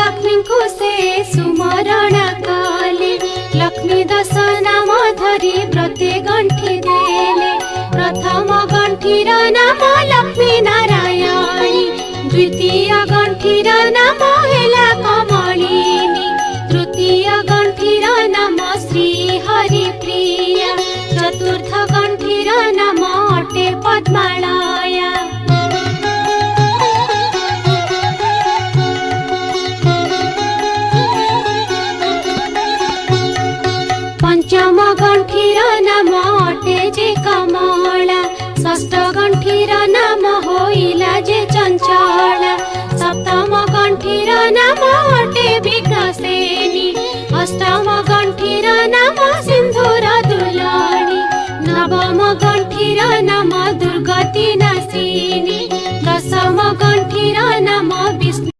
लक्ष्मी को से सुमरण कले लक्ष्मी दश नाम धरी व्रते गंठी देले प्रथम गंठीर नाम लक्ष्मी नारायणी द्वितीय गंठीर नाम हेला कमलिनी तृतीय गंठीर नाम श्री हरिप्रिया चतुर्थ गंठीर नाम अटे पद्मालया पंचम गंठीर नाम अटे जे कमला षष्ठ गंठीर नाम होइला जे चंचला सप्तम गंठीर नाम अटे विघ्नसेनी अष्टम गंठीर नाम सिंधुर दुलाणी नवम गंठीर नाम दुर्गति नाशिनी दशम गंठीर नाम विष्णु।